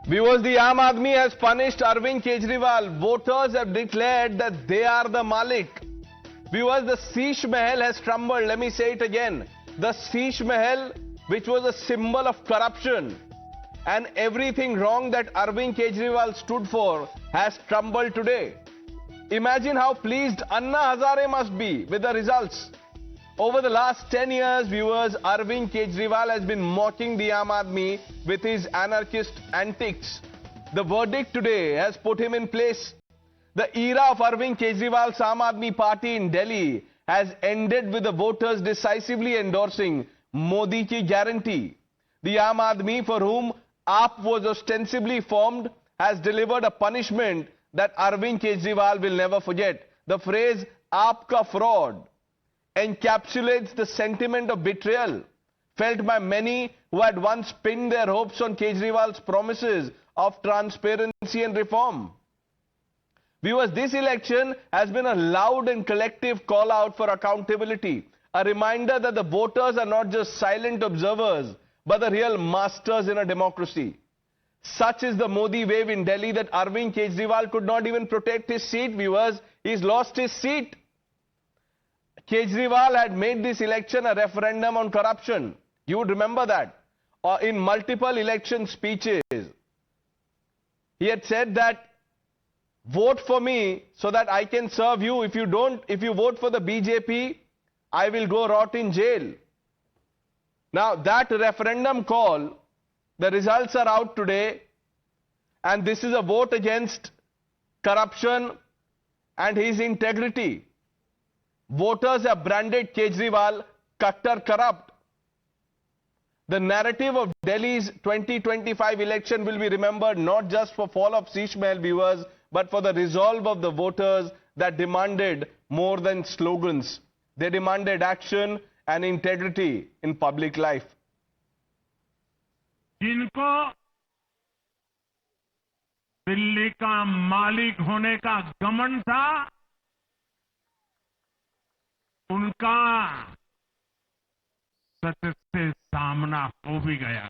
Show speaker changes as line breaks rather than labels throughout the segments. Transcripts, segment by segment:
Viewers, the Aam Aadmi has punished Arvind Kejriwal. Voters have declared that they are the Malik. Viewers, the Sheesh Mahal has crumbled. Let me say it again. The Sheesh Mahal, which was a symbol of corruption and everything wrong that Arvind Kejriwal stood for, has crumbled today. Imagine how pleased Anna Hazare must be with the results. Over the last 10 years, viewers, Arvind Kejriwal has been mocking the Aam Aadmi with his anarchist antics. The verdict today has put him in place. The era of Arvind Kejriwal's Aam Aadmi party in Delhi has ended with the voters decisively endorsing Modi ki guarantee. The Aam Aadmi, for whom AAP was ostensibly formed, has delivered a punishment that Arvind Kejriwal will never forget. The phrase "aap ka fraud" encapsulates the sentiment of betrayal felt by many who had once pinned their hopes on Kejriwal's promises of transparency and reform. Viewers, this election has been a loud and collective call out for accountability, a reminder that the voters are not just silent observers, but the real masters in a democracy. Such is the Modi wave in Delhi that Arvind Kejriwal could not even protect his seat, viewers. He's lost his seat. Kejriwal had made this election a referendum on corruption. You would remember that. In multiple election speeches, he had said that vote for me so that I can serve you. If you vote for the BJP, I will go rot in jail. Now that referendum call, the results are out today, and this is a vote against corruption and his integrity. Voters have branded Kejriwal Khattar corrupt. The narrative of Delhi's 2025 election will be remembered not just for fall of Sheesh Mahal, viewers, but for the resolve of the voters that demanded more than slogans. They demanded action and integrity in public life.
जिनको दिल्ली का मालिक होने का घमंड था, उनका सत्य से सामना हो भी गया।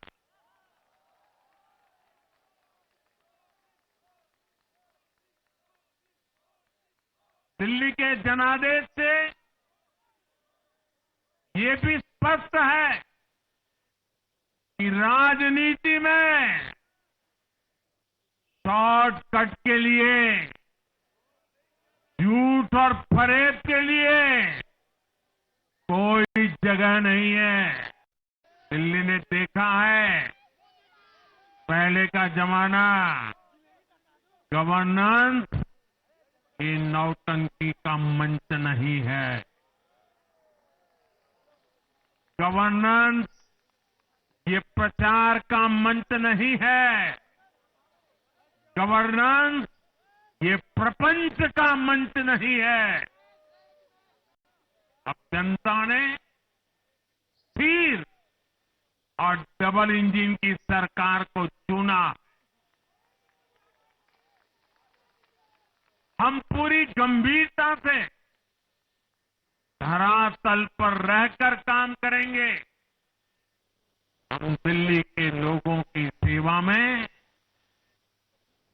दिल्ली के जनादेश से ये भी स्पष्ट है कि राजनीति में शॉर्टकट के लिए, झूठ और फरेब के लिए कोई जगह नहीं है। दिल्ली ने देखा है, पहले का जमाना गवर्नेंस ये नौटंकी का मंच नहीं है। गवर्नेंस ये प्रचार का मंच नहीं है। गवर्नेंस ये प्रपंच का मंच नहीं है। अब जनता ने फिर और डबल इंजन की सरकार को चुना। हम पूरी गंभीरता से धरातल पर रहकर काम करेंगे। हम दिल्ली के लोगों की सेवा में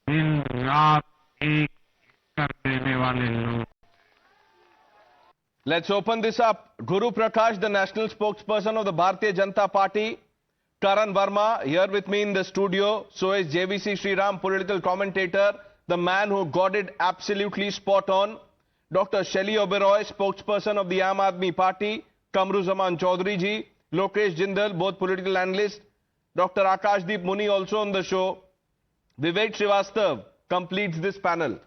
दिन रात एक कर देने वाले लोग।
Let's open this up. Guru Prakash, the national spokesperson of the Bharatiya Janata Party. Karan Verma, here with me in the studio. So is JVC Sriram, political commentator, the man who got it absolutely spot on. Dr. Shelly Oberoi, spokesperson of the Aam Aadmi Party. Kamru Zaman Chaudhary ji, Lokesh Jindal, both political analysts. Dr. Akashdeep Muni also on the show. Vivek Srivastav completes this panel.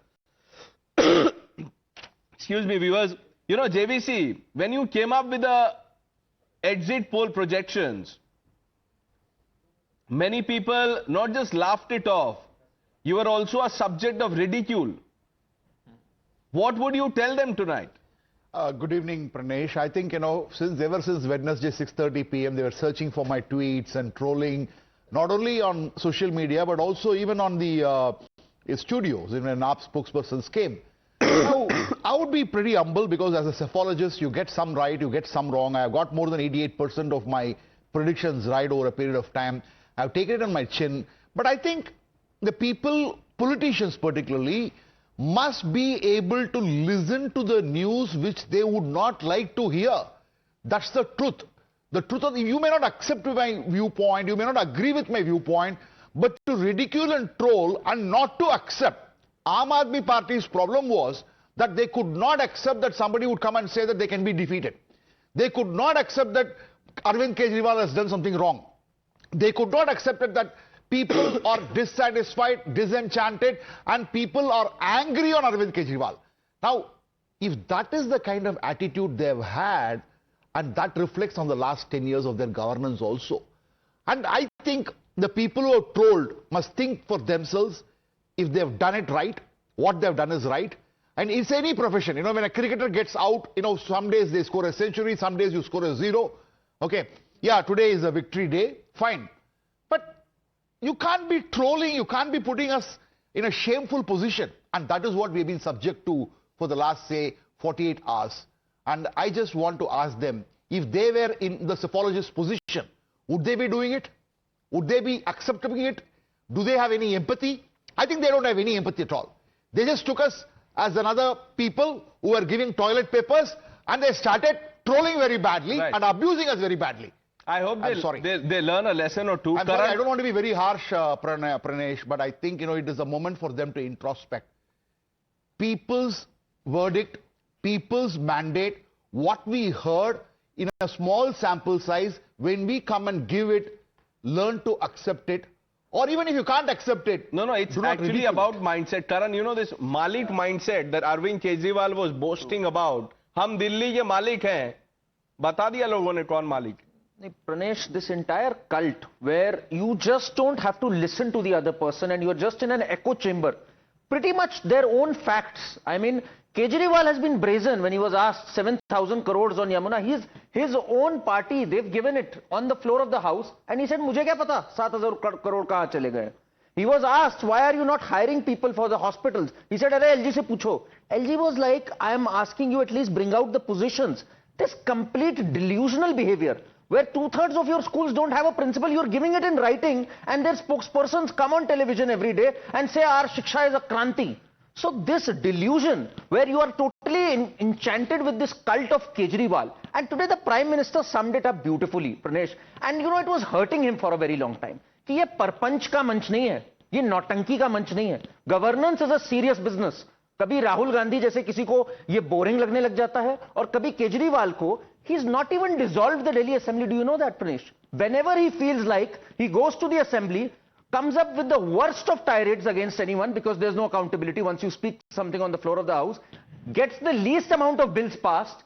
Excuse me, viewers. You know, JVC, when you came up with the exit poll projections, many people not just laughed it off, you were also a subject of ridicule. What would you tell them tonight?
Good evening, Pranesh. I think, since Wednesday 6:30 p.m., they were searching for my tweets and trolling, not only on social media, but also even on the studios, when AAP spokespersons came. Now, I would be pretty humble because as a psephologist, you get some right, you get some wrong. I've got more than 88% of my predictions right over a period of time. I've taken it on my chin. But I think the people, politicians particularly, must be able to listen to the news which they would not like to hear. That's the truth. The truth of, you may not accept my viewpoint, you may not agree with my viewpoint, but to ridicule and troll and not to accept. Aam Aadmi Party's problem was that they could not accept that somebody would come and say that they can be defeated. They could not accept that Arvind Kejriwal has done something wrong. They could not accept that people are dissatisfied, disenchanted, and people are angry on Arvind Kejriwal. Now, if that is the kind of attitude they've had, and that reflects on the last 10 years of their governance also. And I think the people who are trolled must think for themselves if they've done it right, what they've done is right. And it's any profession. You know, when a cricketer gets out, you know, some days they score a century, some days you score a zero. Okay, yeah, today is a victory day, fine. But you can't be trolling, you can't be putting us in a shameful position. And that is what we've been subject to for the last, say, 48 hours. And I just want to ask them, if they were in the psephologist's position, would they be doing it? Would they be accepting it? Do they have any empathy? I think they don't have any empathy at all. They just took us as another people who were giving toilet papers, and they started trolling very badly and abusing us very badly.
I hope they learn a lesson or two.
I'm sorry, I don't want to be very harsh, Pranesh, but I think, you know, it is a moment for them to introspect. People's verdict, people's mandate, what we heard in a small sample size, when we come and give it, learn to accept it. Or even if you can't accept it.
No, it's actually about mindset. Karan, you know this Malik mindset that Arvind Kejriwal was boasting about. Hum Delhi ke Malik hain. Bata diya logon ne kaun Malik.
Pranesh, this entire cult where you just don't have to listen to the other person and you're just in an echo chamber. Pretty much their own facts. I mean, Kejriwal has been brazen when he was asked 7,000 crores on Yamuna. His own party, they've given it on the floor of the house. And he said, "Mujhe kya pata, 7,000 crore kahan chale gaye?" He was asked, "Why are you not hiring people for the hospitals?" He said, "Arey LG se pucho." LG was like, "I am asking you at least bring out the positions." This complete delusional behavior, where 2/3 of your schools don't have a principal, you're giving it in writing, and their spokespersons come on television every day and say, "Our Shiksha is a Kranti." So this delusion, where you are totally enchanted with this cult of Kejriwal, and today the Prime Minister summed it up beautifully, Pranesh, and you know, it was hurting him for a very long time. कि ये परपंच का मंच नहीं है, ये नौटंकी का मंच नहीं है. Governance is a serious business. कभी राहुल गांधी जैसे किसी को ये बोरिंग लगने लग जाता है, और कभी केजरीवाल को, he's not even dissolved the Delhi Assembly. Do you know that, Pranesh? Whenever he feels like, he goes to the Assembly, comes up with the worst of tirades against anyone because there's no accountability once you speak something on the floor of the house, gets the least amount of bills passed.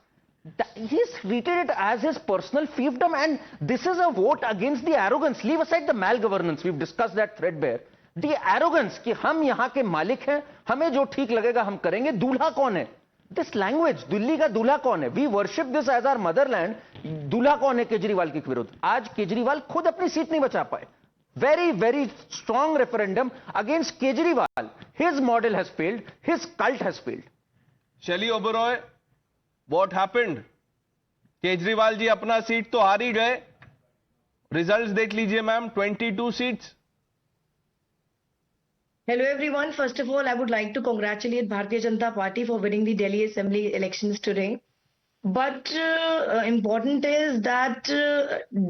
He's treated it as his personal fiefdom, and this is a vote against the arrogance. Leave aside the malgovernance, we've discussed that threadbare. The arrogance कि हम यहाँ के मालिक हैं, हमें जो ठीक लगेगा हम करेंगे, दूल्हा कौन है? This language, दिल्ली का दूल्हा कौन है? We worship this as our motherland. दूल्हा कौन है केजरीवाल के विरुद्ध? आज केजरीवाल खुद अपनी सीट नहीं बचा पाए. Very, very strong referendum against Kejriwal. His model has failed. His cult has failed.
Shelly Oberoi, what happened? Kejriwal ji अपना सीट तो हार ही गए. Results देख लीजिए ma'am, 22 seats.
Hello everyone. First of all, I would like to congratulate Bharatiya Janata Party for winning the Delhi Assembly elections today. But important is that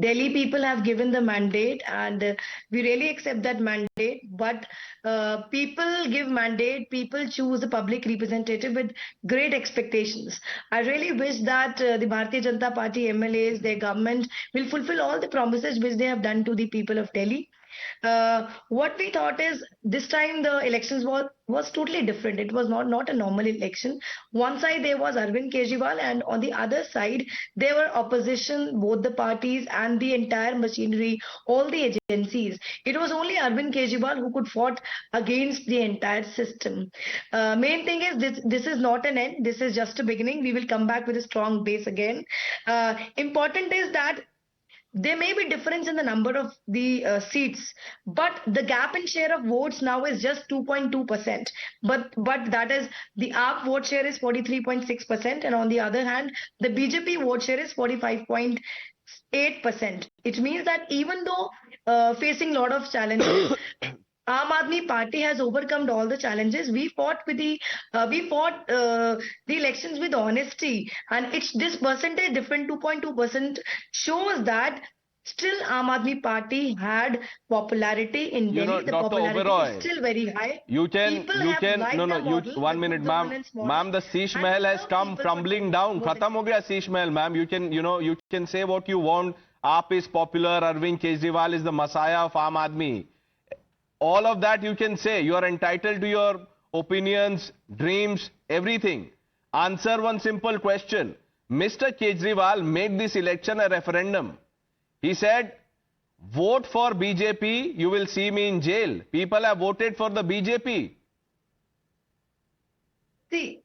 Delhi people have given the mandate, and we really accept that mandate. But people give mandate, people choose a public representative with great expectations. I really wish that the Bharatiya Janata Party MLAs, their government will fulfill all the promises which they have done to the people of Delhi. What we thought is this time the elections was totally different. It was not a normal election. One side there was Arvind Kejriwal, and on the other side there were opposition, both the parties and the entire machinery, all the agencies. It was only Arvind Kejriwal who could fought against the entire system. Main thing is this is not an end. This is just a beginning. We will come back with a strong base again. Important is that there may be difference in the number of the seats, but the gap in share of votes now is just 2.2%. But that is, the AAP vote share is 43.6%, and on the other hand, the BJP vote share is 45.8%. It means that even though facing a lot of challenges, Aam Aadmi Party has overcome all the challenges. We fought the elections with honesty, and it's this percentage different 2.2% shows that still Aam Aadmi Party had popularity in
You know,
Delhi. The
Dr.
popularity
Oberoi,
is still very high.
you
People have liked
no,
the
you,
model,
1
the
minute,
good
ma'am.
governance model,
Ma'am, the Sheesh
and
Mahal has
serve
come
people for
crumbling down.
more than-
Khatam ho gaya Sheesh Mahal, ma'am. You can say what you want. Aap is popular. Arvind Kejriwal is the messiah of Aam Aadmi. All of that you can say. You are entitled to your opinions, dreams, everything. Answer one simple question. Mr. Kejriwal made this election a referendum. He said, vote for BJP, you will see me in jail. People have voted for the BJP.
See,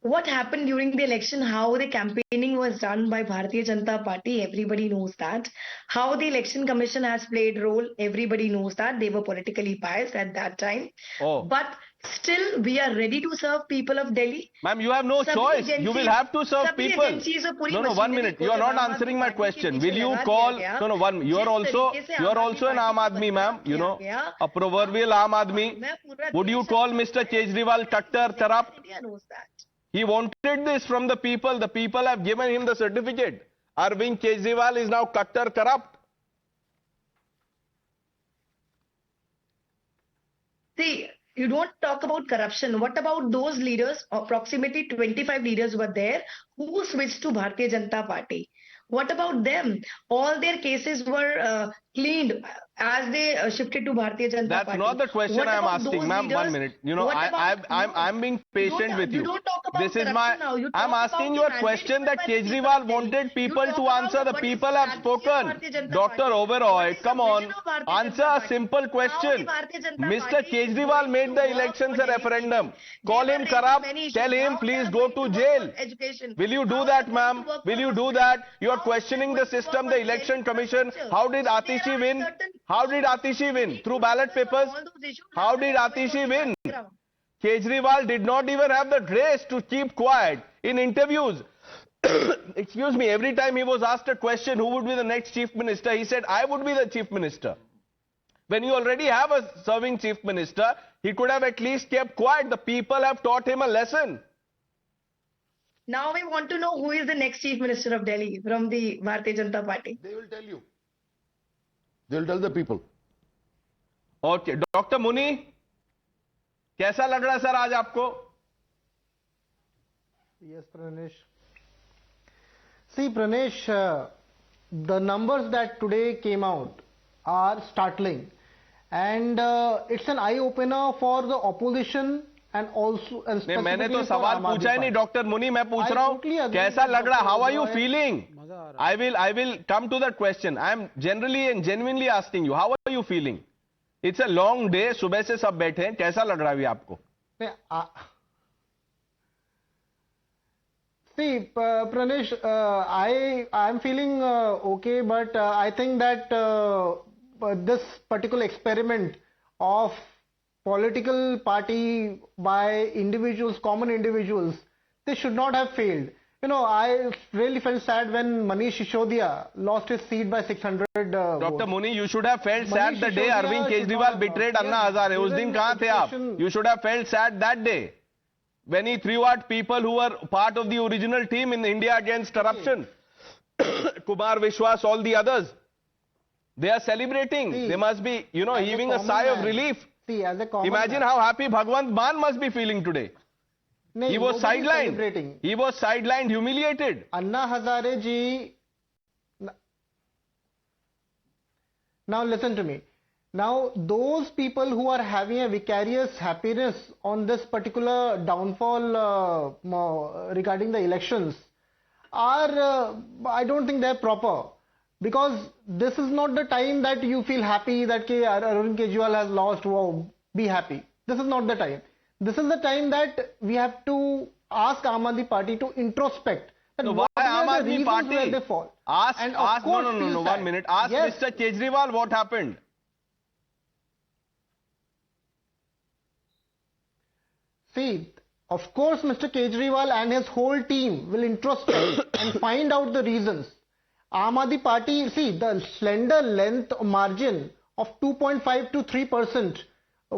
what happened during the election, how the campaigning was done by Bharatiya Janata Party, everybody knows that. How the election commission has played role, everybody knows that. They were politically biased at that time.
Oh.
But still, we are ready to serve people of Delhi.
Ma'am, you have no
Sabhi
choice. You will have to serve
sabhi
people.
agencies और पूरी
No, 1
machinery
minute.
को
You are
तो
not
आम
answering
आदमी
my
party के
question.
पीछे
Will you
लगा
call?
दिया गया।
No, one. You are
जिस
also,
तरीके से
you are
आम
also an
आदमी
Aam Aadmi, ma'am.
Party
You
को
know,
किया गया।
a proverbial Aam Aadmi.
मैं पूरा
Would you
देश
call
अपना
Mr.
है।
Kejriwal Tattar corrupt?
India knows that.
He wanted this from the people. The people have given him the certificate. Arvind Kejriwal is now Tattar corrupt.
See, you don't talk about corruption. What about those leaders? Approximately 25 leaders were there who switched to Bharatiya Janata Party. What about them? All their cases were cleaned as they shifted to Bharatiya Janata
That's
Party.
not the question
What
I am
about
asking,
those
ma'am. 1
leaders?
minute. You know,
What about-
I'm being patient with you.
You don't talk about
This is
corruption
my.
now. You
I'm
talk
asking
about
you a
the
question
mandate
that
given by the people
Kejriwal
of Delhi.
wanted
You
people
talk
to
about
answer. The
what is
people
the
have
strategy of
spoken.
Bharatiya Janata
Dr.
Party?
Oberoi,
What is the
come
vision
on.
of Bharatiya
Answer
Janata
a
Party?
simple
How
question.
the Bharatiya Janata
Mr.
Party is
Kejriwal
going
made
to
the
work
elections
for
a
Delhi
referendum.
people.
Call
They
him
were
corrupt.
raising many
Tell
issues.
him,
How
please
they are
go
going
to
work
jail.
for education?
Will you do
How
that,
they are going
ma'am?
to work
Will
for
you do
hospitals?
that? You are
How they are
questioning
going
the
to work
system,
for
the
the
election
basic
commission.
infrastructure?
How did
So
Atishi
there are
win?
certain
How did
issues.
Atishi
We
win?
need
Through
to
ballot
focus on
papers?
all those issues
How
rather
did
than going
Atishi
on the
win?
background.
Kejriwal did not even have the grace to keep quiet in interviews. Excuse me, every time he was asked a question, who would be the next chief minister, he said, I would be the chief minister. When you already have a serving chief minister, he could have at least kept quiet. The people have taught him a lesson.
Now we want to know who is the next chief minister of Delhi from the Bharatiya Janata Party.
They will tell you. They will tell the people.
Okay, Dr. Muni, कैसा लग रहा है sir आज आपको?
Yes, Pranesh. See, Pranesh, the numbers that today came out are startling, and it's an eye opener for the opposition and also and
नहीं, मैंने तो
specifically for
सवाल
Aam Aadmi
पूछा ही नहीं
Party.
डॉक्टर मुनी, मैं पूछ
I
रहा
totally
हूँ
agree
कैसा
with
लग रहा है?
Dr.
How are you
Oberoi.
feeling? I will come to that question. I am generally and genuinely asking you, how are you feeling? It's a long day. सुबह से सब बैठे हैं, कैसा लग रहा है अभी आपको?
See, Pranesh, I am feeling okay, but I think that this particular experiment of political party by individuals, common individuals, they should not have failed. You know, I really felt sad when Manish Sisodiya lost his seat by 600
Dr.
votes.
Muni, you should have felt sad
Manish
the day
Sisodiya
Arvind
should
Kejriwal
not have
betrayed
lost.
Anna
Yes,
Hazare. उस दिन
given
कहाँ थे आप?
education-
You should have felt sad that day when he threw out people who were part of the original team in India against corruption. Kumar Vishwas, all the others. They are celebrating.
See,
They must be, you know,
as a
heaving a
common
sigh of
man,
relief.
See, as a common
Imagine
man,
how happy Bhagwant Maan must be feeling today.
No,
He was
nobody is
sidelined.
celebrating.
He was sidelined, humiliated.
Anna Hazare ji. Now listen to me. Now those people who are having a vicarious happiness on this particular downfall regarding the elections are, I don't think they're proper. Because this is not the time that you feel happy that Arvind Kejriwal has lost, wow, be happy. This is not the time. This is the time that we have to ask Aam Aadmi Party to introspect. That
So why
what
Aam
are the
Aadmi
reasons
Party?
where they fall?
Ask,
And of
ask, no,
course
no, no,
feel
no,
sad.
1 minute. Ask
Yes.
Mr. Kejriwal what happened.
See, of course, Mr. Kejriwal and his whole team will introspect and find out the reasons. Aam Aadmi Party, see, the slender length margin of 2.5 to 3%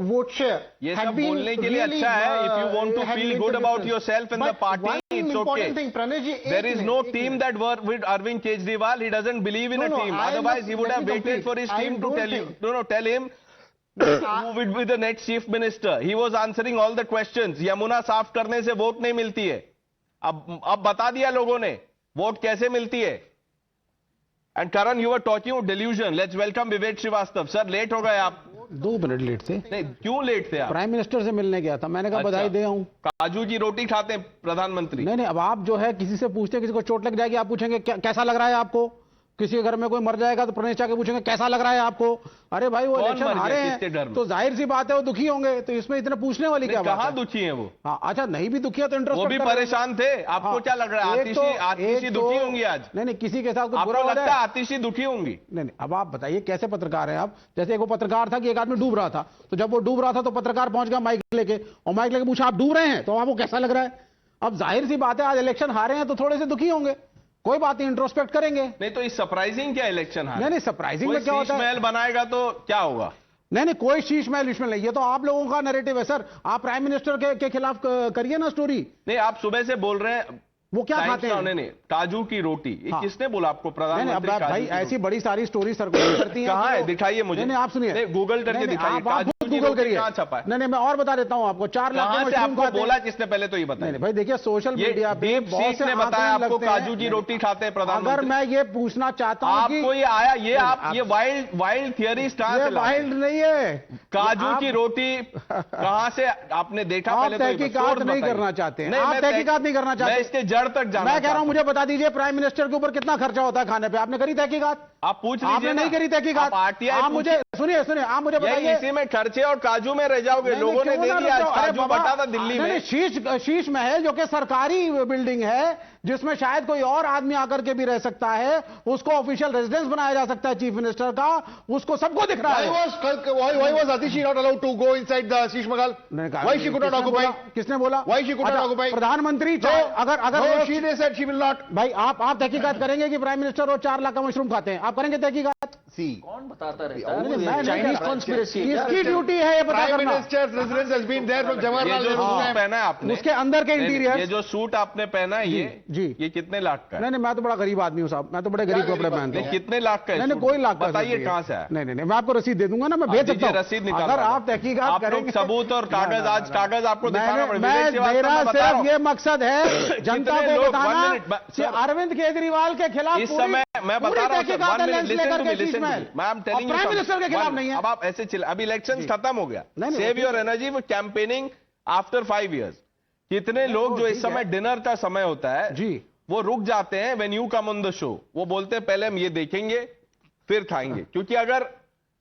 vote share
ये
had
सब
been
बोलने के लिए
really,
अच्छा है. If you want to
had
feel
made
good
the
about
difference.
yourself and the
But
party,
one
it's
important
okay.
thing, Pranay ji,
There is no team that worked with Arvind Kejriwal. He doesn't believe in a team. Otherwise, he would have waited for his team to tell you. No, tell him who will be the next chief minister. He was answering all the questions. Yamuna साफ करने से vote नहीं मिलती है. अब बता दिया लोगों ने वोट कैसे मिलती है. And Karan, you were talking about delusion. Let's welcome Vivek Srivastava. Sir, late हो गए आप.
2 मिनट लेट थे.
नहीं, क्यों लेट थे आप?
प्राइम मिनिस्टर से मिलने गया था. मैंने कहा बधाई दे आऊं.
काजू की रोटी खाते हैं प्रधानमंत्री.
नहीं, अब आप जो है किसी से पूछते हैं, किसी को चोट लग जाएगी, आप पूछेंगे कैसा लग रहा है आपको. किसी के घर में कोई मर जाएगा तो प्रणेश के पूछेंगे कैसा लग रहा है आपको. अरे भाई वो इलेक्शन हारे हैं तो जाहिर सी बात है वो दुखी होंगे. तो इसमें इतने पूछने वाली क्या बात है.
कहां दुखी है वो?
हाँ, अच्छा नहीं भी दुखी है तो इंटरेस्ट.
वो भी परेशान थे. आपको क्या लग रहा है आतिशी दुखी होंगी आज?
नहीं, किसी के साथ
बुरा लगता है आतिशी दुखी होंगी?
नहीं, अब आप बताइए कैसे पत्रकार हैं आप. जैसे एक वो पत्रकार था कि एक आदमी डूब रहा था, तो जब वो डूब रहा था तो पत्रकार पहुंच गया माइक लेके, और माइक लेके पूछा आप डूब रहे हैं तो आपको कैसा लग रहा है. अब जाहिर सी बात है आज इलेक्शन हारे हैं तो थोड़े से दुखी होंगे. कोई बात नहीं, इंट्रोस्पेक्ट करेंगे.
नहीं तो इस सरप्राइजिंग क्या इलेक्शन है?
नहीं, सरप्राइजिंग में क्या होता है.
महल बनाएगा तो क्या होगा?
नहीं, कोई शीश महल विश्व नहीं. ये तो आप लोगों का नैरेटिव है सर. आप प्राइम मिनिस्टर के खिलाफ करिए ना स्टोरी.
नहीं, आप सुबह से बोल रहे हैं
वो क्या खाते हैं.
नहीं, काजू की रोटी. हाँ. किसने बोला आपको? प्रधानमंत्री.
भाई ऐसी बड़ी सारी स्टोरी सर्कुलेट करती हैं.
कहां है? दिखाइए मुझे.
नहीं, आप सुनिए.
गूगल करके दिखाइए.
गूगल करिए. कहां छपा है? नहीं, मैं और बता देता हूं आपको. 4 लाख
से आपको बोला किसने? पहले तो ये बताइए.
नहीं भाई देखिए, सोशल मीडिया पे
बहुत से बताया आपको काजू की रोटी खाते हैं प्रधानमंत्री.
अगर मैं ये पूछना चाहता हूं
आपको ये आया, ये वाइल्ड थियरी स्टार.
वाइल्ड नहीं है.
काजू की रोटी कहां से आपने देखा? पहले
तहकीकात नहीं करना चाहते हैं. आप तहकीकात नहीं करना चाहते.
मैं इसके जड़ तक जाना.
मैं कह रहा हूं मुझे बता दीजिए प्राइम मिनिस्टर के ऊपर कितना खर्चा होता है खाने पे. आपने करी तहकीकात?
आप पूछ लीजिए.
आपने नहीं करी तहकीकात.
आप
मुझे सुनिए, आप मुझे बताइए.
इसी में खर्चे और काजू में रह जाओगे. लोगों ने दे दिया. काजू बटा था दिल्ली में.
शीश महल जो कि सरकारी बिल्डिंग है, जिसमें शायद कोई और आदमी आकर के भी रह सकता है, उसको ऑफिशियल रेजिडेंस बनाया जा सकता है चीफ मिनिस्टर का. उसको सबको दिख रहा है.
Why was Atishi not allowed to go inside the Sheesh Mahal? Why she could not occupy?
किसने बोला?
Why she could not occupy?
प्रधानमंत्री
अगर she said she will not.
भाई आप तहकीकात करेंगे कि प्राइम मिनिस्टर और 4 लाख का मशरूम खाते हैं? आप करेंगे तहकीकात?
कौन बताता रहता है? Chinese conspiracy.
इसकी ड्यूटी है ये पता करना.
Prime Minister's residence has been there from Jawaharlal Nehru time.
पहना है आपने,
उसके अंदर के इंटीरियर.
ये जो सूट आपने पहना है ये कितने लाख का है?
नहीं, मैं तो बड़ा गरीब आदमी हूँ साहब. मैं तो बड़े गरीब कपड़े पहनता हूँ.
कितने लाख का है?
नहीं, कोई लाख का.
बताइए कहां से है?
नहीं, मैं आपको रसीद दे दूंगा ना. मैं भेज सकता हूं.
रसीद निकाल.
अगर आप तहकीकात करेंगे,
सबूत और कागज. आज कागज आपको दिखाना पड़ेगा.
मेरा सिर्फ ये मकसद है जनता को बताना कि अरविंद केजरीवाल के खिलाफ
इस समय मैं बता रहा हूं
प्राइम मिनिस्टर के खिलाफ नहीं है.
अब आप ऐसे चले. अब इलेक्शन खत्म हो गया. Save your energy for campaigning after 5 years. कितने लोग जो इस समय डिनर का समय होता है
जी,
वो रुक जाते हैं when you come on the show. वो बोलते हैं पहले हम ये देखेंगे फिर खाएंगे. क्योंकि अगर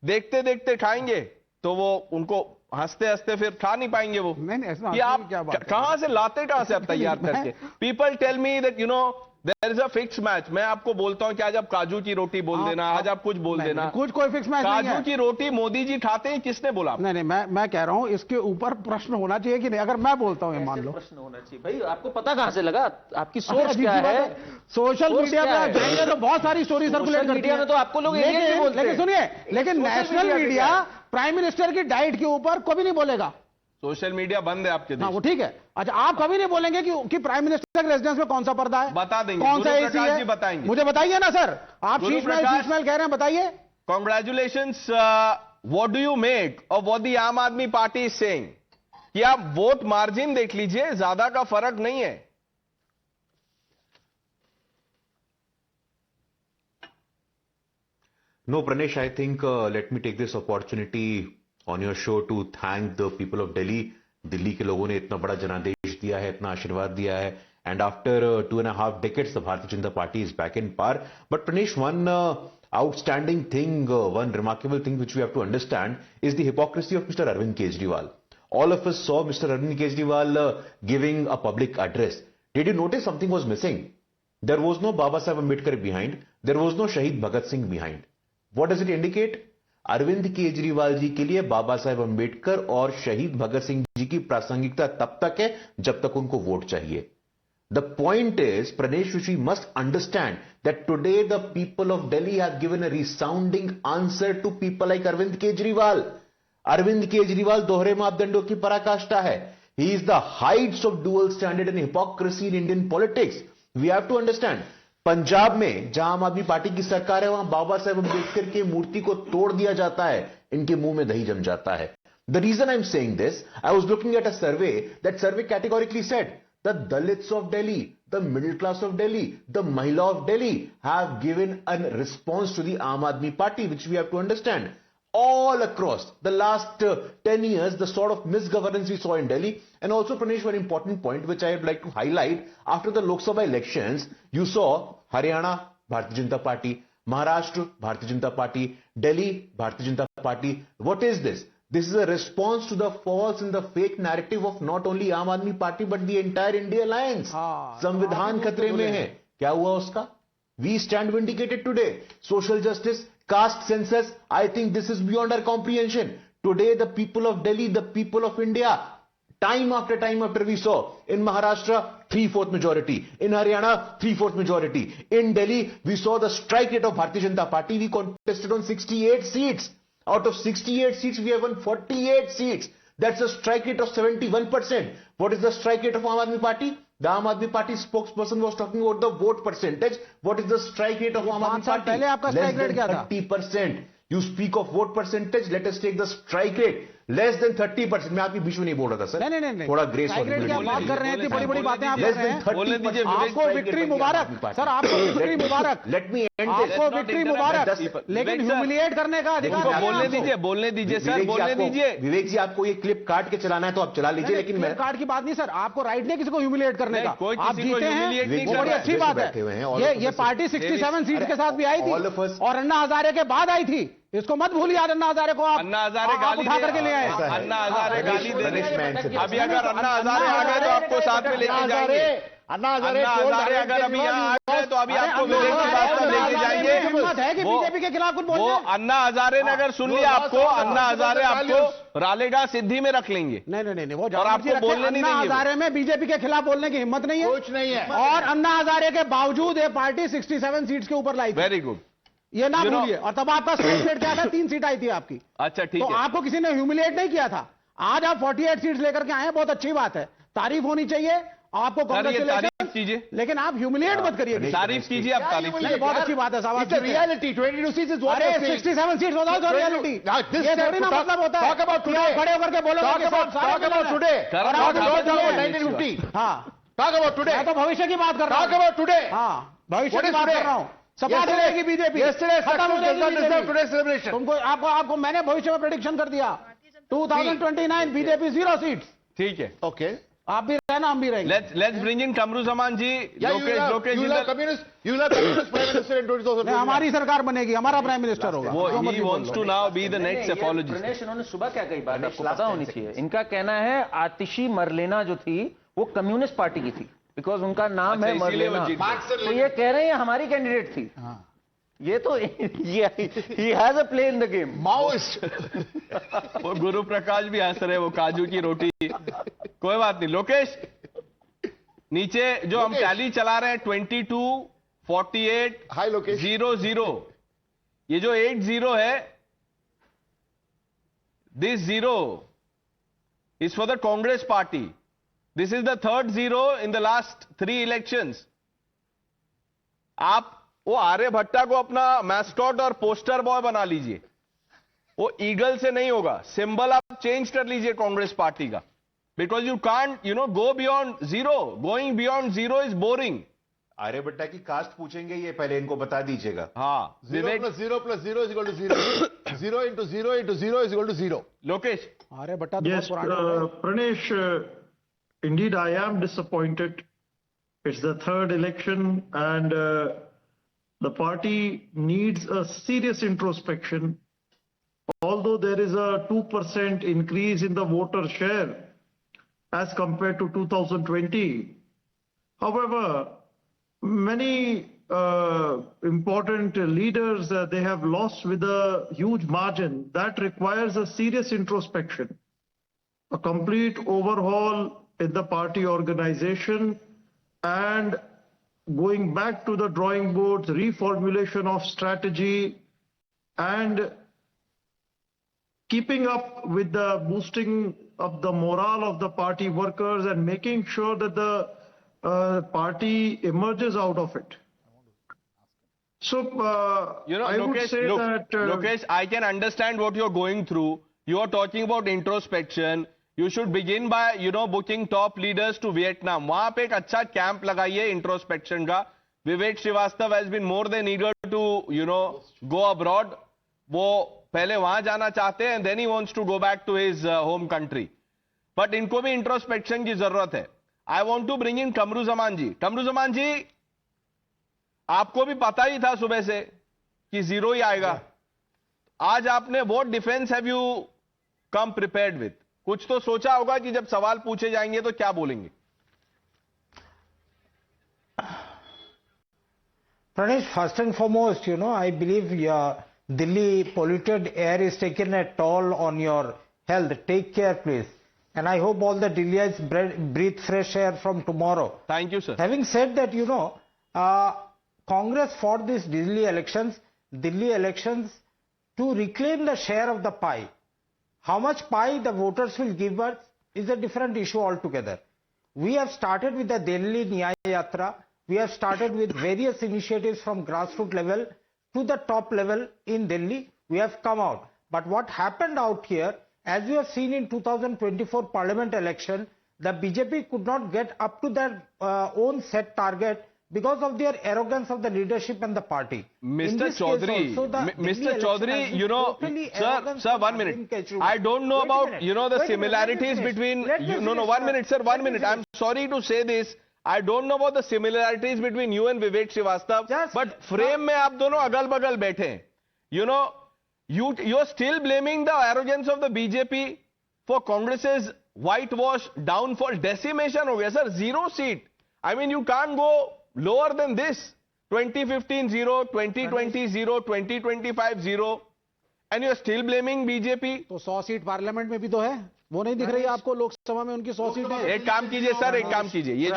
देखते देखते खाएंगे तो वो उनको हंसते हंसते फिर खा नहीं पाएंगे. वो कि आप कहां से लाते, कहां से आप तैयार करके. People tell me that you know there is a fix match. मैं आपको बोलता हूं कि आज आप काजू की रोटी बोल देना, आज आप कुछ बोल देना.
कुछ कोई फिक्स मैच नहीं है.
काजू की रोटी मोदी जी खाते हैं, किसने बोला?
नहीं, मैं कह रहा हूं इसके ऊपर प्रश्न होना चाहिए कि नहीं. अगर मैं बोलता हूं, मान लो
प्रश्न होना चाहिए. भाई आपको पता कहां से लगा? आपकी सोच क्या है?
सोशल मीडिया पे जाएंगे तो बहुत सारी स्टोरी सर्कुलेट करती है.
में तो आपको लोग
लेकिन सुनिए, लेकिन नेशनल मीडिया प्राइम मिनिस्टर की डाइट के ऊपर कभी नहीं बोलेगा.
सोशल मीडिया बंद है आपके देश.
हाँ, वो ठीक है. अच्छा, आप कभी नहीं बोलेंगे कि प्राइम मिनिस्टर के रेजिडेंस में कौन सा पर्दा है?
बता देंगे.
कौन सा एसी है?
बताएंगे.
मुझे बताइए ना सर. आप शीश महल कह रहे हैं, बताइए.
Congratulations. What do you make of what the आम आदमी पार्टी इज सेइंग? कि आप वोट मार्जिन देख लीजिए, ज्यादा का फर्क नहीं है.
No, Pranesh, I think let me take this opportunity on your show to thank the people of Delhi. Delhi के लोगों ने इतना बड़ा जनादेश दिया है, इतना आशीर्वाद दिया है. And after 2.5 decades, the Bharatiya Janata Party is back in power. But Pranesh, one outstanding thing, one remarkable thing which we have to understand is the hypocrisy of Mr. Arvind Kejriwal. All of us saw Mr. Arvind Kejriwal giving a public address. Did you notice something was missing? There was no Baba Saheb Ambedkar behind. There was no Shahid Bhagat Singh behind. What does it indicate? Arvind Kejriwal ji के लिए बाबा साहेब अंबेडकर और शहीद भगत सिंह जी की प्रासंगिकता तब तक है जब तक उनको वोट चाहिए. The point is, Pranesh, we must understand that today the people of Delhi have given a resounding answer to people like Arvind Kejriwal. Arvind Kejriwal दोहरे मापदंडों की पराकाष्ठा है. He is the heights of dual standard and hypocrisy in Indian politics. We have to understand. Punjab में जहां आम आदमी party की सरकार है वहां बाबा साहेब अम्बेडकर की मूर्ति को तोड़ दिया जाता है, इनके मुंह में दही जम जाता है. The reason I'm saying this, I was looking at a survey. That survey categorically said the Dalits of Delhi, the middle class of Delhi, the Mahila of Delhi have given a response to the Aam Aadmi Party, which we have to understand. All across the last 10 years, the sort of misgovernance we saw in Delhi, and also Pranesh, one important point which I would like to highlight, after the Lok Sabha elections, you saw Haryana, Bharatiya Janata Party, Maharashtra, Bharatiya Janata Party, Delhi, Bharatiya Janata Party. What is this? This is a response to the false and the fake narrative of not only Aam Aadmi Party but the entire India Alliance. संविधान खतरे में है. क्या हुआ उसका? We stand vindicated today. Social justice, caste census, I think this is beyond our comprehension. Today the people of Delhi, the people of India, time after we saw in Maharashtra 3/4 majority, in Haryana 3/4 majority, in Delhi we saw the strike rate of Bharatiya Janata Party. We contested on 68 seats. Out of 68 seats, we have won 48 seats. That's a strike rate of 71%. What is the strike rate of Aam Aadmi Party? The Aam Aadmi Party spokesperson was talking about the vote percentage. What is the strike rate of Aam Aadmi Party?
पहले आपका strike rate क्या था?
30%. You speak of vote percentage. Let us take the strike rate. Less than 30%. मैं आपके बीच में नहीं बोल रहा था सर.
नहीं.
थोड़ा ग्रेस
strike rate की आप बात कर रहे हैं, इतनी बड़ी बातें आप कर
Less
रहे
than
हैं.
30%.
आपको विक्ट्री मुबारक सर, आपको victory Mubarak.
Let me end this.
आपको विक्ट्री मुबारक, लेकिन ह्यूमिलिएट करने का अधिकार
उनको
है
बोलने दीजिए सर, बोलने दीजिए.
विवेक जी, आपको ये क्लिप काट के चलाना है तो आप चला लीजिए, लेकिन मैं
कार्ड की बात नहीं सर, आपको राइट नहीं किसी को ह्यूमिलिएट करने का.
कोई
आप
किसी को
जीते हैं,
humiliate नहीं
वो
कर
बड़ी
रहा है.
अच्छी बात है. ये पार्टी 67 सीट के साथ भी आई थी और अन्ना हजारे के बाद आई थी. इसको मत भूलिए, आज अन्ना हजारे को आप उठा करके ले आए.
अन्ना हजारे गाली दे रहे हैं. अभी अगर अन्ना हजारे आ गए तो आपको साथ में लेके जाएंगे. अन्ना हजारे अगर अभी यहाँ आ गए तो अभी आपको विवेक की बात पर लेके जाएंगे.
हिम्मत है कि बीजेपी के खिलाफ कुछ
वो
बोलना.
अन्ना हजारे ने अगर सुन लिया आपको, अन्ना हजारे आपको रालेगा सिद्धि में रख लेंगे.
नहीं, वो
और आपको बोलने नहीं
अन्ना
देंगे.
हजारे में बीजेपी के खिलाफ बोलने की हिम्मत नहीं है,
कुछ नहीं है.
और अन्ना हजारे के बावजूद ये पार्टी 67 सीट्स के ऊपर लाई थी.
Very good.
ये ना भूलिए. और तब आपका स्ट्राइक रेट क्या था? 3 सीट आई थी आपकी.
अच्छा, ठीक
तो
है.
आपको किसी ने ह्यूमिलिएट नहीं किया था. आज आप 48 सीट्स लेकर के आए हैं, बहुत अच्छी बात है, तारीफ होनी चाहिए आपको.
तारीफ कीजिए,
लेकिन आप ह्यूमिलिएट मत करिए.
तारीफ कीजिए, आप तारीफ कीजिए.
बहुत अच्छी बात है साहब.
It's a reality. 22 seats is what
अरे
you're saying.
67 सीट्स बताओ तो रियलिटी. ये थोड़ी ना मतलब होता है.
Talk about today.
खड़े होकर के बोलो.
Talk about today.
Talk
Talk
about
about 1950.
हाँ,
Talk about today.
मैं तो भविष्य की बात कर रहा हूँ.
Talk about today.
हाँ, भविष्य
What
की
is
बात
today?
कर रहा हूँ. सपा चलेगी बीजेपी.
Yesterday
खत्म हो
success
जाएगी
does not deserve
BJP.
today's celebration.
तुमको आपको मैंने भविष्य में प्रेडिक्शन कर दिया. 2029 बीजेपी 0 सीट्स.
ठीक है.
Okay.
आप भी रहना, हम भी रहेंगे.
Let's bring in Kamru Zaman ji.
Yeah,
Lokesh
you will have communist prime minister in 2029.
नहीं, हमारी सरकार बनेगी, हमारा प्राइम मिनिस्टर होगा.
वो he wants to now be the next apologist.
Pranesh, इन्होंने सुबह क्या कही बात आपको पता होनी चाहिए. इनका कहना है आतिशी मरलेना जो थी वो कम्युनिस्ट पार्टी की थी, बिकॉज उनका नाम है
इसीलिए वो
मरलेना.
जीत गए.
तो ये कह रहे हैं हमारी कैंडिडेट थी. ये तो he has a play in the game.
Maoist.
वो गुरु प्रकाश भी हंस रहे, वो काजू की रोटी. कोई बात नहीं. लोकेश, नीचे जो हम टैली चला रहे हैं 22, 48,
Hi, Lokesh.
00, ये जो 80 है, this 0 is for the Congress party. This is the third 0 in the last 3 elections. आप वो आर्यभट्टा को अपना मैस्कॉट और पोस्टर बॉय बना लीजिए. वो ईगल से नहीं होगा. सिंबल आप चेंज कर लीजिए कांग्रेस पार्टी का. Because you can't go beyond 0. Going beyond 0 is boring.
Aryabhatta की कास्ट पूछेंगे, ये पहले इनको बता दीजिएगा.
हाँ,
0 plus 0 plus 0 is equal to 0. 0 into 0 into 0 is equal to 0.
Lokesh.
अरे बट्टा तो
Yes,
बहुत पुराना.
Pranesh, indeed I am disappointed. It's the third election and the party needs a serious introspection. Although there is a 2% increase in the voter share as compared to 2020. However, many important leaders, they have lost with a huge margin. That requires a serious introspection, a complete overhaul in the party organization and going back to the drawing boards, reformulation of strategy and keeping up with the boosting of the morale of the party workers and making sure that the party emerges out of it. So, I would
Lokesh,
say
look,
that...
Lokesh, I can understand what you're going through. You are talking about introspection. You should begin by, booking top leaders to Vietnam. वहाँ पे एक अच्छा camp लगाइए introspection का. Vivek Srivastava has been more than eager to, go abroad. वो पहले वहाँ जाना चाहते हैं and then he wants to go back to his home country. But इनको भी introspection की जरूरत है. I want to bring in Kamru Zaman ji. Kamru Zaman ji, आपको भी पता ही था सुबह से कि जीरो ही आएगा. आज आपने what defense have you come prepared with? कुछ तो सोचा होगा कि जब सवाल पूछे जाएंगे तो क्या बोलेंगे.
Pranesh, first and foremost, I believe Delhi polluted air is taking a toll on your health. Take care, please. And I hope all the Delhiites breathe fresh air from tomorrow.
Thank you, sir.
Having said that, Congress fought these Delhi elections to reclaim the share of the pie. How much pie the voters will give us is a different issue altogether. We have started with the Delhi Nyaya Yatra. We have started with various initiatives from grassroots level to the top level in Delhi. We have come out. But what happened out here, as we have seen in 2024 parliament election, the BJP could not get up to their own set target because of their arrogance of the leadership and the party.
Mr. Chaudhary, sir, 1 minute. I don't know about, the similarities between, 1 minute, sir, 1 minute. I'm sorry to say this. I don't know about the similarities between you and Vivek Srivastava, but frame mein aap dono agal-bagal baithe. You're still blaming the arrogance of the BJP for Congress's whitewash, downfall, decimation ho gaya, sir, 0 seat. I mean, you can't go lower than this. 2015 0, 2020 0, 2025 0, and you're still blaming BJP.
तो 100 seat parliament में भी तो है, वो नहीं दिख रही आपको लोकसभा में उनकी 100 सीटें.
एक काम कीजिए सर, एक काम कीजिए, ये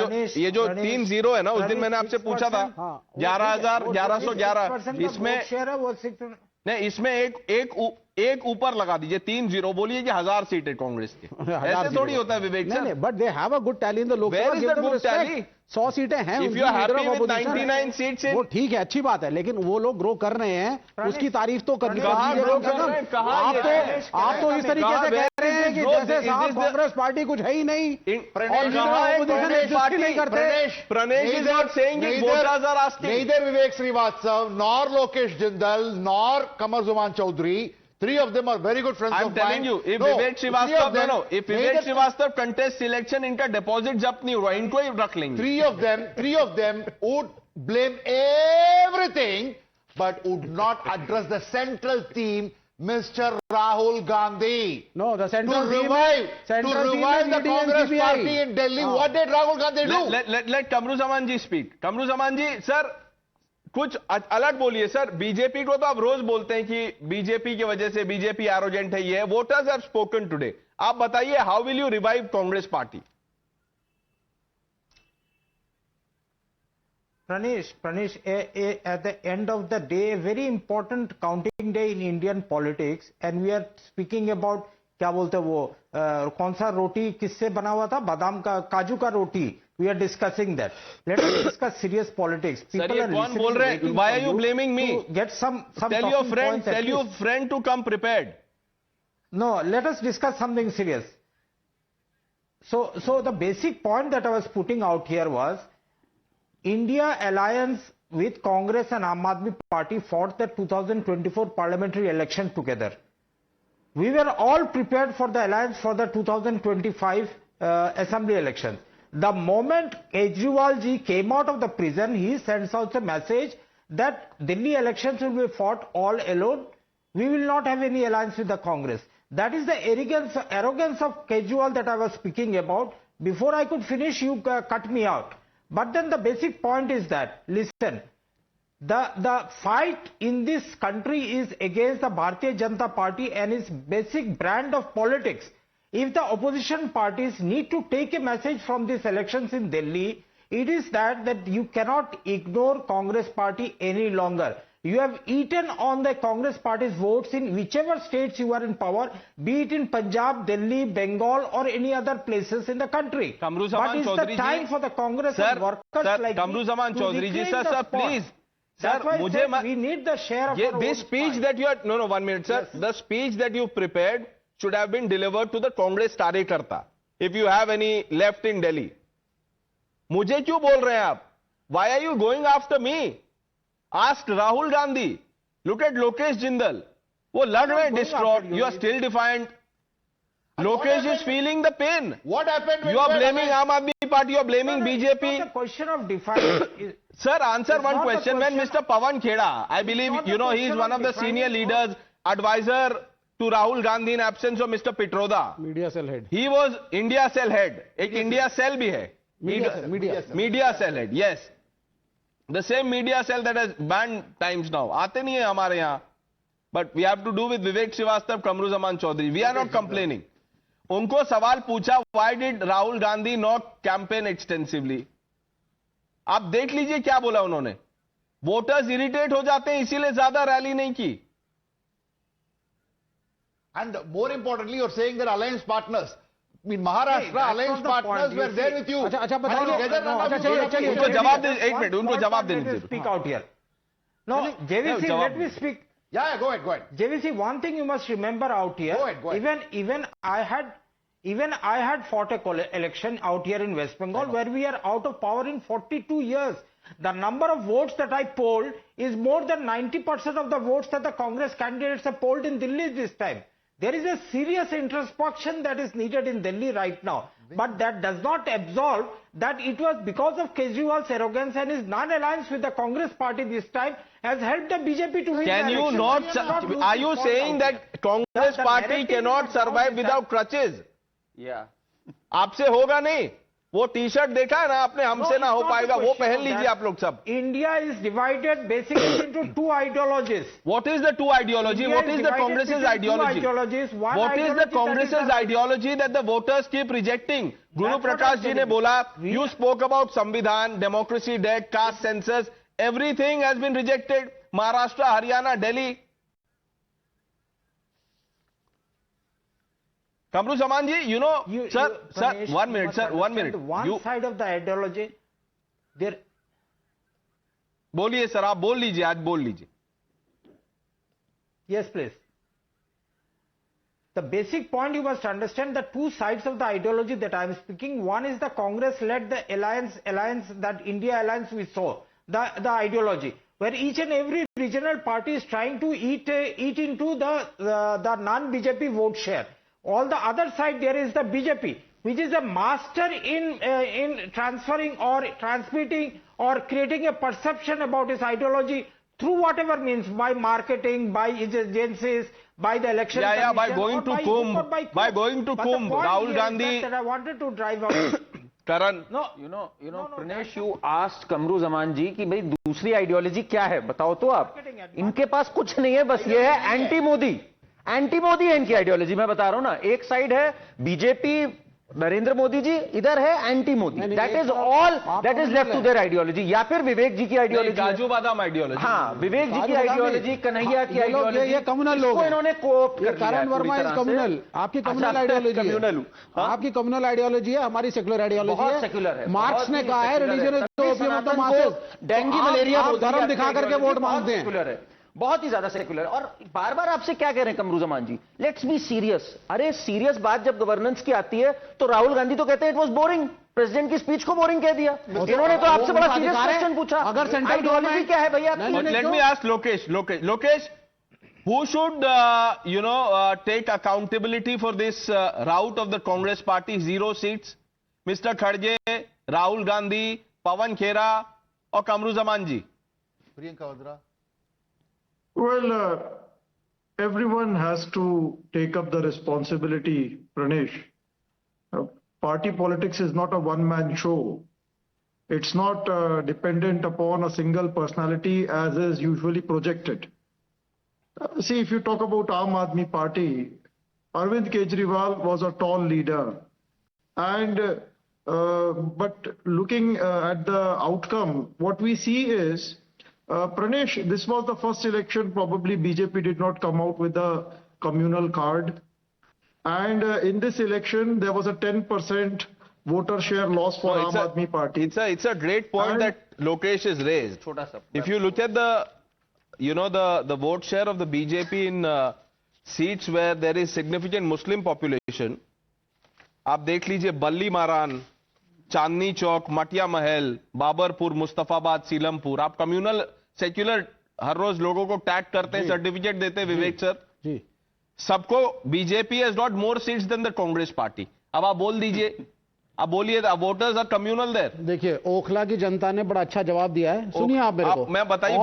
जो 3-0 है ना, उस दिन मैंने आपसे पूछा था 11,1111, इसमें नहीं, इसमें एक ऊपर लगा दीजिए 3-0, बोलिए कि 1000 सीटें कांग्रेस के. ऐसे थोड़ी होता है Vivek sir.
But they have a good tally in the Lok Sabha.
Where is the good tally?
100 सीटें हैं.
If you are happy with 99 seats,
वो ठीक है, अच्छी बात है, लेकिन वो लोग ग्रो कर रहे हैं, उसकी तारीफ तो करनी चाहिए. आप तो इस तरीके से कह रहे हैं कि जैसे साहब कांग्रेस पार्टी कुछ है ही नहीं,
नहीं करते. Pranesh is not saying it. Voters are asking.
Neither Vivek Srivastava, nor Lokesh Jindal, nor Kamar Zaman Chaudhary, three of them are very good friends of mine.
I'm telling you, if Vivek Srivastava, if Vivek Srivastava contests election, इनका deposit जब्त नहीं हुआ, इनको ही रख लेंगे.
Three of them would blame everything, but would not address the central theme, Mr. Rahul Gandhi.
No, the central
to
theme
revive
the
Congress party in Delhi. What did Rahul Gandhi do?
Let Kamru Zaman ji speak. Kamru Zaman ji, sir, कुछ अलग बोलिए sir. BJP को तो आप रोज बोलते हैं कि BJP की वजह से बीजेपी एरोजेंट है. ये वोटर्स हैव स्पोकन टुडे. आप बताइए, how will you revive Congress party?
Pranesh, at the end of the day, a very important counting day in Indian politics, and we are speaking about क्या बोलते हैं वो कौन सा रोटी किससे बना हुआ था, बादाम का, काजू का रोटी. We are discussing that. Let us discuss serious politics.
People are कौन बोल रहे हैं? Why are you blaming me?
Get some
tell your friend to come prepared.
No, let us discuss something serious. So the basic point that I was putting out here was, India alliance with Congress and Aam Aadmi Party fought the 2024 parliamentary election together. We were all prepared for the alliance for the 2025 assembly elections. The moment Kejriwal ji came out of the prison, he sends out a message that Delhi elections will be fought all alone. We will not have any alliance with the Congress. That is the arrogance of Kejriwal that I was speaking about. Before I could finish, you cut me out. But then the basic point is that, listen, the fight in this country is against the Bharatiya Janata Party and its basic brand of politics. If the opposition parties need to take a message from these elections in Delhi, it is that you cannot ignore Congress party any longer. You have eaten on the Congress party's votes in whichever states you are in power, be it in Punjab, Delhi, Bengal or any other places in the country.
Kamruzaman
But it's
Chaudhary
the
ji,
time for the Congress
sir,
and workers
sir,
like
Kamruzaman
you to
Chaudhary ji,
reclaim
sir,
the
sir,
spot.
please.
That's
Sir,
why I
मुझे
said
मा-
we need the share of our
this
own
speech
pie.
that you are, no, 1 minute, sir. The speech that you prepared should have been delivered to the Congress Karyakarta. If you have any left in Delhi. मुझे क्यों बोल रहे हैं आप? Why are you going after me? Ask Rahul Gandhi. Look at Lokesh Jindal. वो लड़ रहे हैं distraught. You are still defiant. Lokesh is feeling the pain.
What happened when
You are
were
blaming
alliance-
Aam Aadmi Party. You are blaming
It's
BJP.
not the question of defining.
Sir, answer
It's
one
not the
question. When
question
Mr. Pawan Kheda, I believe,
not the
you know, he is
question
one
of
of the senior
defining
leaders, advisor to Rahul Gandhi in absence of Mr. Pitroda.
Media cell head
He was India cell head. एक India cell भी है. Media cell head, yes. The same media cell that has banned times now. आते नहीं है हमारे यहाँ. But we have to do with Vivek Srivastava, Kamruzaman Chaudhary. We are not complaining. उनको सवाल पूछा, why did Rahul Gandhi not campaign extensively? आप देख लीजिए क्या बोला उन्होंने. वोटर्स इरिटेट हो जाते हैं इसीलिए ज्यादा रैली नहीं की.
And more importantly, you're saying that alliance partners, I mean, Maharashtra,
that's
alliance
not the
partners
point.
were
You
there
see-
with you.
अच्छा
And
बताइए
together none of you
चलिए
came
चलिए
up
उनको
with-
जवाब दे,
Just
एक minute, उनको
one
जवाब
point,
देने
let me
दीजिए.
speak out here. No, JVC,
जवाब
let me
दीजिए.
speak.
Yeah, go ahead, go ahead.
JVC, one thing you must remember out here.
Go ahead.
Even I had fought a election out here in West Bengal where we are out of power in 42 years. The number of votes that I polled is more than 90% of the votes that the Congress candidates have polled in Delhi this time. There is a serious introspection that is needed in Delhi right now. But that does not absolve that it was because of Kejriwal's arrogance and his non-alliance with the Congress party this time has helped the BJP to win
Can
the
you
election.
not,
We are losing
are you
point
saying
out
that
here.
Congress
The
party
narrative
cannot
is about
survive
that-
without crutches?
Yeah.
आपसे होगा नहीं. वो T shirt देखा है ना आपने, हमसे
No,
ना हो
it's not
पाएगा.
a
वो
question
पहन
of
लीजिए
that.
आप लोग सब.
India is divided basically into two ideologies.
What is the two ideology?
India
What is the
divided
Congress's
between two
ideology?
ideologies. One
What is
ideology
the
that
Congress's ideology that the voters keep rejecting? Guru
That's what
Prakash
I'm
ji ne
telling you.
bola,
We-
you spoke about Samvidhan, democracy dead, caste census, everything has been rejected. Maharashtra, Haryana, Delhi. Kamruzaman ji, you know, sir,
Pranesh,
1
you
minute,
must
sir, 1
understand
minute.
One
You,
side of the ideology, there.
बोलिए sir, आप बोल लीजिए, आज बोल लीजिए.
Yes, please. The basic point you must understand the two sides of the ideology that I am speaking. One is the Congress-led the alliance that India alliance we saw, the ideology, where each and every regional party is trying to eat into the non-BJP vote share. On the other side, there is the BJP, which is a master in transferring or transmitting or creating a perception about its ideology through whatever means, by marketing, by agencies, by the election
Yeah, by
commission,
going
or
to
by
Kumbh,
hook or by
by
crook.
going to
But the
Kumbh,
point
Rahul
here is
Gandhi-
that I wanted to drive out.
Karan,
No, you know, Pranesh, you asked Kamruzaman ji कि भाई दूसरी ideology क्या है, बताओ तो आप. इनके पास कुछ नहीं है, बस ये है एंटी मोदी है इनकी आइडियोलॉजी. मैं बता रहा हूं ना, एक साइड है बीजेपी नरेंद्र मोदी जी, इधर है anti Modi. That is all that is left to their ideology. या फिर विवेक जी की आइडियोलॉजी,
काजू बादाम आइडियोलॉजी.
हाँ, विवेक जी की आइडियोलॉजी, कन्हैया की आइडियोलॉजी,
ये कम्युनल लोग
इसको इन्होंने कोऑप्ट कर लिया है
करण
पूरी
वर्मा इज
तरह से.
कम्युनल. आपकी कम्युनल
अच्छा,
आइडियोलॉजी है.
कम्युनल. हाँ?
आपकी कम्युनल आइडियोलॉजी है, हमारी सेक्युलर आइडियोलॉजी
बहुत
है.
सेक्युलर है.
मार्क्स
बहुत
ने
ही
कहा है
सेक्युलर
रिलीजन इज द
तभी
opium of the
Sanatan
masses.
को डेंगी मलेरिया
आप
बोलती है
धर्म
आपकी
दिखा करके
आइडियोलॉजी.
वोट
बहुत
मांगते हैं.
सेक्युलर है, बहुत ही ज्यादा सेक्युलर. और बार बार आपसे क्या कह रहे हैं कमरुजमान जी, लेट्स बी सीरियस. अरे सीरियस बात जब गवर्नेंस की आती है तो राहुल गांधी तो कहते हैं इट वाज बोरिंग. प्रेसिडेंट की स्पीच को बोरिंग कह दिया. इन्होंने तो आपसे बड़ा सीरियस क्वेश्चन पूछा,
अगर सेंट्रल
आइडियोलॉजी
गवर्नमेंट
क्या है भैया आपकी?
Let me ask Lokesh, who should, take accountability for this rout of the Congress party, 0 seats? Mr. Khadge, Rahul Gandhi, Pawan Khera, or Kamruzaman ji?
Priyanka Vadra.
Well, everyone has to take up the responsibility, Pranesh. Party politics is not a one-man show. It's not dependent upon a single personality as is usually projected. See, if you talk about Aam Aadmi Party, Arvind Kejriwal was a tall leader. And but looking at the outcome, what we see is Pranesh, this was the first election. Probably BJP did not come out with a communal card. And in this election, there was a 10% voter share loss for Aam Aadmi Party.
It's a great point that Lokesh has raised. If you look at the vote share of the BJP in seats where there is significant Muslim population, आप देख लीजिए बल्ली मारान, चांदनी चौक, मटिया महल, बाबरपुर, मुस्तफाबाद, सीलमपुर, आप communal secular हर रोज लोगों को tag करते हैं, सर्टिफिकेट देते हैं विवेक सर जी, सबको BJP has got more seats than the Congress party. अब आप बोल दीजिए, आप बोलिए वोटर्स आर कम्युनल देयर.
देखिए ओखला की जनता ने बड़ा अच्छा जवाब दिया है, सुनिए आप मेरे को.
मैं बताइए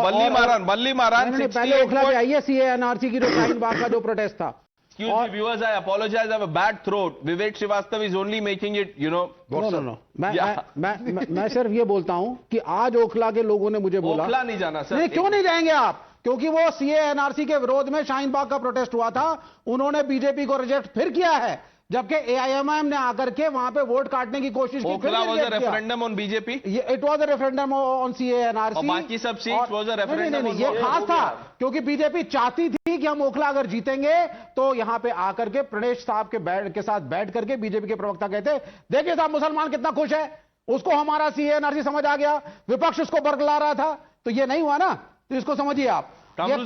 बल्ली मारान
पहले ओखला पे आइए, सीए एनआरसी की जो शाहीन बाग का जो प्रोटेस्ट था.
Excuse me, viewers, I apologize. I have a bad throat. Vivek Srivastava is only making it, you know.
No. मैं सिर्फ ये बोलता हूं कि आज ओखला के लोगों ने मुझे बोला.
ओखला नहीं जाना सर.
नहीं, क्यों नहीं जाएंगे आप? क्योंकि वो सीए एनआरसी के विरोध में शाहीन बाग का प्रोटेस्ट हुआ था, उन्होंने बीजेपी को रिजेक्ट फिर किया है, जबकि एआईएमआईएम ने आकर के वहां पे वोट काटने की कोशिश की.
Okhla was a referendum on BJP.
It was a referendum on CA NRC.
और बाकी सब सीट्स वाज अ रेफरेंडम.
ये खास था क्योंकि बीजेपी चाहती थी कि हम ओखला अगर जीतेंगे तो यहां पे आकर के प्रणेश साहब के साथ बैठ करके बीजेपी के प्रवक्ता कहते, देखिए साहब मुसलमान कितना खुश है, उसको हमारा सीए एनआरसी समझ आ गया, विपक्ष उसको बरगला रहा था. तो ये नहीं हुआ ना, तो इसको समझिए आप. कमरू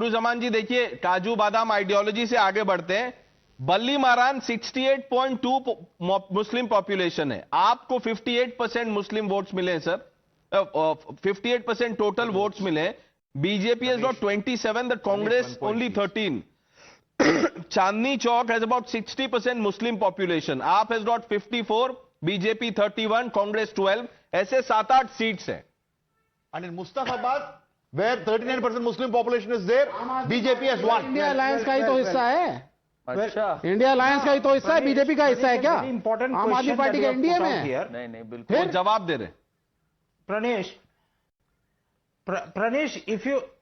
जमान जी देखिए, काजू बादाम आइडियोलॉजी से आगे बढ़ते हैं. बल्ली मारान 68.2 मुस्लिम पॉपुलेशन है, आपको 58% मुस्लिम वोट्स मिले हैं सर, 58% टोटल वोट्स मिले. BJP has got 27, the Congress only 13. Chandni Chowk has about 60% Muslim population, आप हैज गॉट 54, बीजेपी 31, कांग्रेस 12. ऐसे 7-8 सीट्स हैं.
And in Mustafabad, where 39% Muslim population is there, BJP has won.
India alliance का ही तो हिस्सा है.
अच्छा,
इंडिया अलायंस का ही तो हिस्सा है, बीजेपी का हिस्सा है क्या? आम आदमी पार्टी का इंडिया में
नहीं बिल्कुल.
फिर जवाब दे रहे.
Pranesh,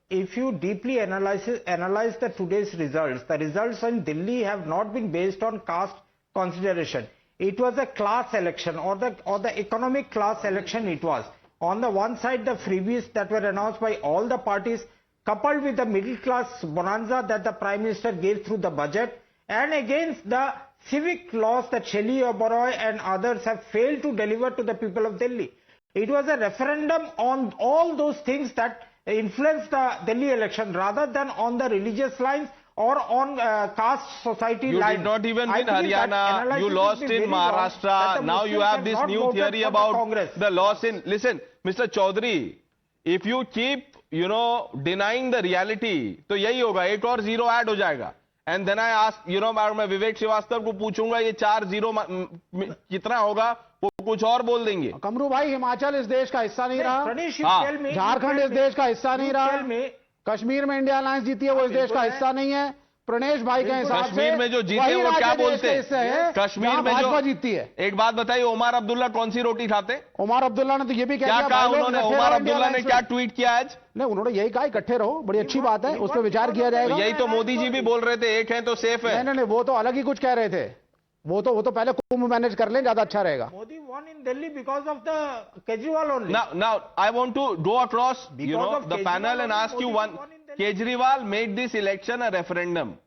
if you deeply analyze the today's results, the results in Delhi have not been based on caste consideration. It was a class election or the economic class election. It was on the one side the freebies that were announced by all the parties, coupled with the middle class bonanza that the Prime Minister gave through the budget, and against the civic loss that Shelly Oberoi and others have failed to deliver to the people of Delhi. It was a referendum on all those things that influenced the Delhi election rather than on the religious lines or on caste society lines.
You did not even win Haryana, you lost in Maharashtra, now you have this new theory about the loss in... Listen, Mr. Chaudhary, if you keep, denying the reality, तो यही होगा, 8 और 0 add हो जाएगा. And then I ask, मैं विवेक श्रीवास्तव को पूछूंगा ये 4-0 कितना होगा, वो कुछ और बोल देंगे.
कमरू भाई, हिमाचल इस देश का हिस्सा नहीं रहा, झारखंड इस देश का हिस्सा नहीं रहा, कश्मीर में इंडिया अलायंस जीती है वो इस देश का हिस्सा नहीं है. प्रणेश भाई के हिसाब से
कश्मीर में जो जीते वो क्या बोलते हैं, कश्मीर में जो
जीतती है.
एक बात बताइए, उमर अब्दुल्ला कौन सी रोटी खाते?
उमर अब्दुल्ला ने तो ये भी
क्या कहा उन्होंने, उमर अब्दुल्ला ने क्या ट्वीट किया आज?
नहीं, उन्होंने यही कहा इकट्ठे रहो, बड़ी अच्छी बात है, उस पर विचार किया जाएगा.
यही तो मोदी जी भी बोल रहे थे, एक है तो सेफ है.
नहीं, वो तो अलग ही कुछ कह रहे थे. वो तो पहले कुंभ मैनेज कर लें, ज्यादा अच्छा रहेगा.
Modi won in Delhi because of the Kejriwal only.
Now I want to go across, the panel and ask you one. Kejriwal made this election a referendum.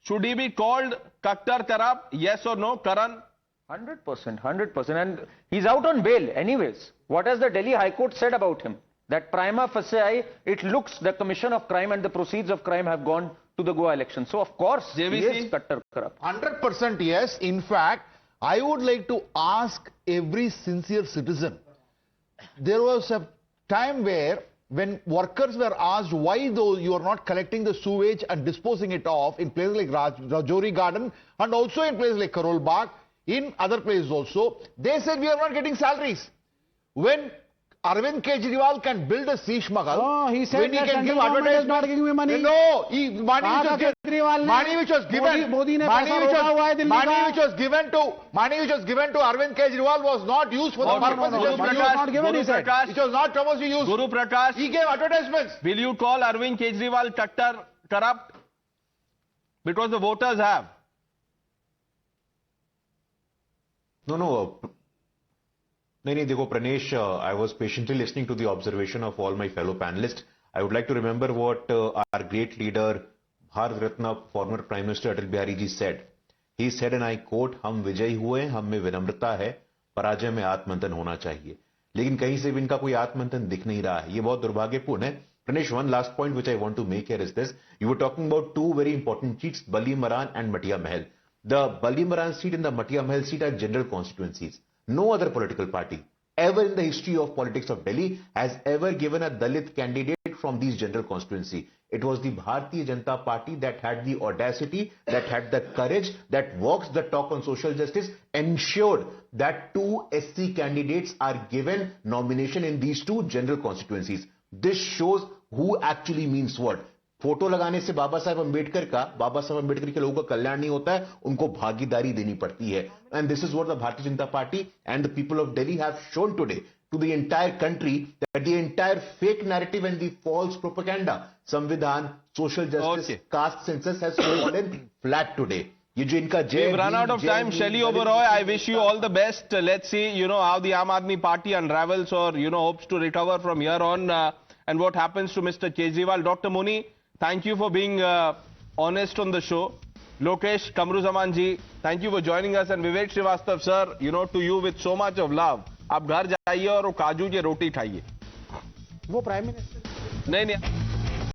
Should he be called Kaktar corrupt? Yes or no, Karan?
100%. And he's out on bail anyways. What has the Delhi High Court said about him? That prima facie, it looks the commission of crime and the proceeds of crime have gone to the Goa election. So of course, JVC? He is Kaktar corrupt.
100% yes. In fact, I would like to ask every sincere citizen. There was a time where when workers were asked why though you are not collecting the sewage and disposing it off in places like Rajouri Garden and also in places like Karol Bagh, in other places also, they said we are not getting salaries. When Arvind Kejriwal can build a Sheesh Mahal,
he said
when he
that
can give
government is not giving me money.
No, money which was given to Arvind Kejriwal was not used for the purpose it was not supposed to be used.
Guru Prakash,
he gave advertisements.
Will you call Arvind Kejriwal Kaktar corrupt? Because the voters have.
No. नहीं, देखो Pranesh, I was patiently listening to the observation of all my fellow panelists. I would like to remember what our great leader, Bharat Ratna, former Prime Minister Atal Bihari ji said. He said, and I quote, हम विजयी हुए, हम में विनम्रता है, पराजय में आत्ममंथन होना चाहिए. लेकिन कहीं से भी इनका कोई आत्ममंथन दिख नहीं रहा है. ये बहुत दुर्भाग्यपूर्ण है. Pranesh, one last point which I want to make here is this. You were talking about two very important seats, Bali Maran and Matia Mahal. The Bali Maran seat and the Matia Mahal seat are general constituencies. No other political party ever in the history of politics of Delhi has ever given a Dalit candidate from these general constituency. It was the Bharatiya Janata Party that had the audacity, that had the courage, that walks the talk on social justice, ensured that two SC candidates are given nomination in these two general constituencies. This shows who actually means what. Photo लगाने से बाबा साहब अंबेडकर के लोगों का कल्याण नहीं होता है, उनको भागीदारी देनी पड़ती है. And this is what the Bharatiya Janata Party and the people of Delhi have shown today to the entire country, that the entire fake narrative and the false propaganda, Samvidhan, social justice, caste census has fallen flat today. We've
run out of time. Shelly Oberoi, I wish you all the best. Let's see, how the Aam Aadmi Party unravels or, hopes to recover from here on and what happens to Mr. Kejriwal. Dr. Muni, thank you for being honest on the show. Lokesh Kamruzaman ji, thank you for joining us. And Vivek Srivastav sir, to you with so much of love. आप घर जाइए और वो काजू की रोटी खाइए.
वो prime minister
नहीं